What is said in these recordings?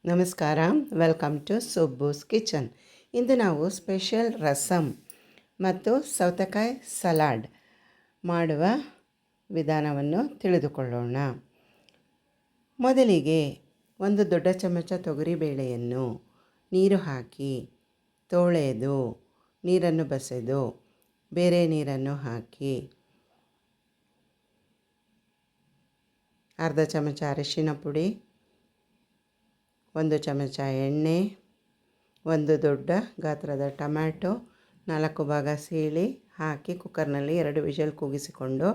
ನಮಸ್ಕಾರ, welcome to ಸುಬ್ಬೂಸ್ kitchen. ಇಂದು ನಾವು special rasam ಮತ್ತು ಸೌತೆಕಾಯಿ ಸಲಾಡ್ ಮಾಡುವ ವಿಧಾನವನ್ನು ತಿಳಿದುಕೊಳ್ಳೋಣ. ಮೊದಲಿಗೆ ಒಂದು ದೊಡ್ಡ ಚಮಚ ತೊಗರಿಬೇಳೆಯನ್ನು ನೀರು ಹಾಕಿ ತೊಳೆದು ನೀರನ್ನು ಬಸೆದು ಬೇರೆ ನೀರನ್ನು ಹಾಕಿ ಅರ್ಧ ಚಮಚ ಅರಿಶಿನ ಪುಡಿ, 1 ಚಮಚ ಎಣ್ಣೆ, ಒಂದು ದೊಡ್ಡ ಗಾತ್ರದ ಟೊಮ್ಯಾಟೊ 4 ಭಾಗ ಸೀಳಿ ಹಾಕಿ ಕುಕ್ಕರ್ನಲ್ಲಿ 2 ವಿಷಲ್ ಕೂಗಿಸಿಕೊಂಡು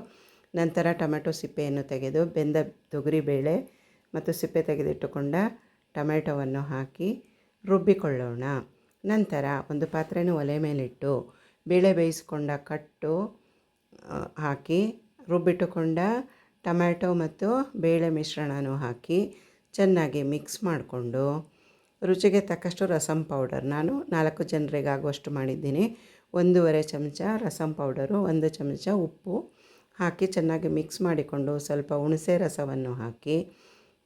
ನಂತರ ಟೊಮೆಟೊ ಸಿಪ್ಪೆಯನ್ನು ತೆಗೆದು ಬೆಂದ ತೊಗರಿಬೇಳೆ ಮತ್ತು ಸಿಪ್ಪೆ ತೆಗೆದಿಟ್ಟುಕೊಂಡ ಟೊಮೆಟೊವನ್ನು ಹಾಕಿ ರುಬ್ಬಿಕೊಳ್ಳೋಣ. ನಂತರ ಒಂದು ಪಾತ್ರೆಯನ್ನು ಒಲೆ ಮೇಲಿಟ್ಟು ಬೇಳೆ ಬೇಯಿಸಿಕೊಂಡ ಕಟ್ಟು ಹಾಕಿ ರುಬ್ಬಿಟ್ಟುಕೊಂಡ ಟೊಮ್ಯಾಟೊ ಮತ್ತು ಬೇಳೆ ಮಿಶ್ರಣನೂ ಹಾಕಿ ಚೆನ್ನಾಗಿ ಮಿಕ್ಸ್ ಮಾಡಿಕೊಂಡು ರುಚಿಗೆ ತಕ್ಕಷ್ಟು ರಸಮ್ ಪೌಡರ್, ನಾನು 4 ಜನರಿಗಾಗುವಷ್ಟು ಮಾಡಿದ್ದೀನಿ, 1.5 ಚಮಚ ರಸಮ್ ಪೌಡರು, 1 ಚಮಚ ಉಪ್ಪು ಹಾಕಿ ಚೆನ್ನಾಗಿ ಮಿಕ್ಸ್ ಮಾಡಿಕೊಂಡು ಸ್ವಲ್ಪ ಹುಣಸೆ ರಸವನ್ನು ಹಾಕಿ,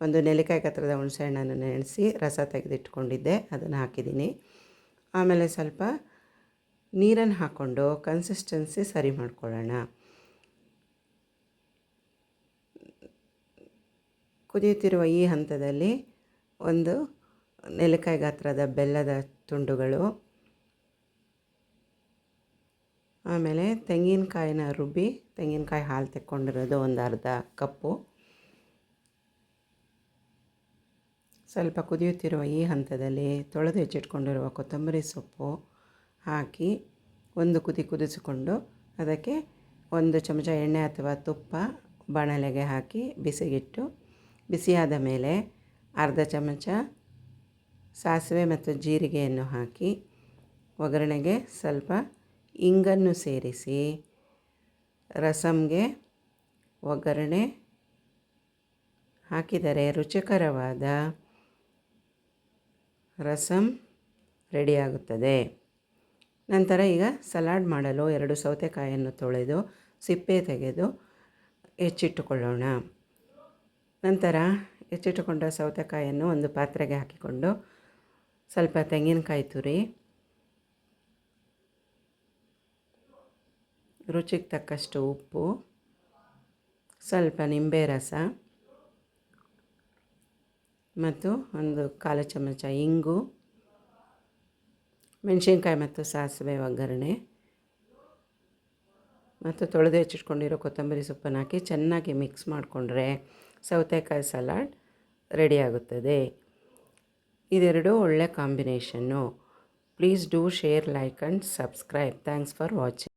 ಒಂದು ನೆಲ್ಲಿಕಾಯಿ ಗಾತ್ರದ ಹುಣಸೆ ಹಣ್ಣನ್ನು ನೆನೆಸಿ ರಸ ತೆಗೆದಿಟ್ಕೊಂಡಿದ್ದೆ ಅದನ್ನು ಹಾಕಿದ್ದೀನಿ. ಆಮೇಲೆ ಸ್ವಲ್ಪ ನೀರನ್ನು ಹಾಕ್ಕೊಂಡು ಕನ್ಸಿಸ್ಟೆನ್ಸಿ ಸರಿ ಮಾಡ್ಕೊಳ್ಳೋಣ. ಕುದಿಯುತ್ತಿರುವ ಈ ಹಂತದಲ್ಲಿ ಒಂದು ನೆಲ್ಲಿಕಾಯಿ ಗಾತ್ರದ ಬೆಲ್ಲದ ತುಂಡುಗಳು, ಆಮೇಲೆ ತೆಂಗಿನಕಾಯಿನ ರುಬ್ಬಿ ತೆಂಗಿನಕಾಯಿ ಹಾಲು ತೆಕ್ಕೊಂಡಿರೋದು ಒಂದು ಅರ್ಧ ಕಪ್ಪು, ಸ್ವಲ್ಪ ಕುದಿಯುತ್ತಿರುವ ಈ ಹಂತದಲ್ಲಿ ತೊಳೆದು ಹೆಚ್ಚಿಟ್ಕೊಂಡಿರುವ ಕೊತ್ತಂಬರಿ ಸೊಪ್ಪು ಹಾಕಿ ಒಂದು ಕುದಿಸಿಕೊಂಡು ಅದಕ್ಕೆ 1 ಚಮಚ ಎಣ್ಣೆ ಅಥವಾ ತುಪ್ಪ ಬಾಣಲೆಗೆ ಹಾಕಿ ಬಿಸಿಗಿಟ್ಟು ಬಿಸಿಯಾದ ಮೇಲೆ ಅರ್ಧ ಚಮಚ ಸಾಸಿವೆ ಮತ್ತು ಜೀರಿಗೆಯನ್ನು ಹಾಕಿ ಒಗ್ಗರಣೆಗೆ ಸ್ವಲ್ಪ ಇಂಗನ್ನು ಸೇರಿಸಿ ರಸಮ್ಗೆ ಒಗ್ಗರಣೆ ಹಾಕಿದರೆ ರುಚಿಕರವಾದ ರಸಮ್ ರೆಡಿಯಾಗುತ್ತದೆ. ನಂತರ ಈಗ ಸಲಾಡ್ ಮಾಡಲು 2 ಸೌತೆಕಾಯಿಯನ್ನು ತೊಳೆದು ಸಿಪ್ಪೆ ತೆಗೆದು ಹೆಚ್ಚಿಟ್ಟುಕೊಳ್ಳೋಣ. ನಂತರ ಹೆಚ್ಚಿಟ್ಟುಕೊಂಡ ಸೌತೆಕಾಯಿಯನ್ನು ಒಂದು ಪಾತ್ರೆಗೆ ಹಾಕಿಕೊಂಡು ಸ್ವಲ್ಪ ತೆಂಗಿನಕಾಯಿ ತುರಿ, ರುಚಿಗೆ ತಕ್ಕಷ್ಟು ಉಪ್ಪು, ಸ್ವಲ್ಪ ನಿಂಬೆ ರಸ ಮತ್ತು 1/4 ಚಮಚ ಇಂಗು, ಮೆಣಸಿನ್ಕಾಯಿ ಮತ್ತು ಸಾಸಿವೆ ಒಗ್ಗರಣೆ ಮತ್ತು ತೊಳೆದು ಹೆಚ್ಚಿಟ್ಕೊಂಡಿರೋ ಕೊತ್ತಂಬರಿ ಸೊಪ್ಪನ್ನು ಹಾಕಿ ಚೆನ್ನಾಗಿ ಮಿಕ್ಸ್ ಮಾಡಿಕೊಂಡ್ರೆ ಸೌತೆಕಾಯಿ ಸಲಾಡ್ ರೆಡಿಯಾಗುತ್ತದೆ. ಇದೆರಡು ಒಳ್ಳೆ combination. Please do share, like and subscribe. Thanks for watching.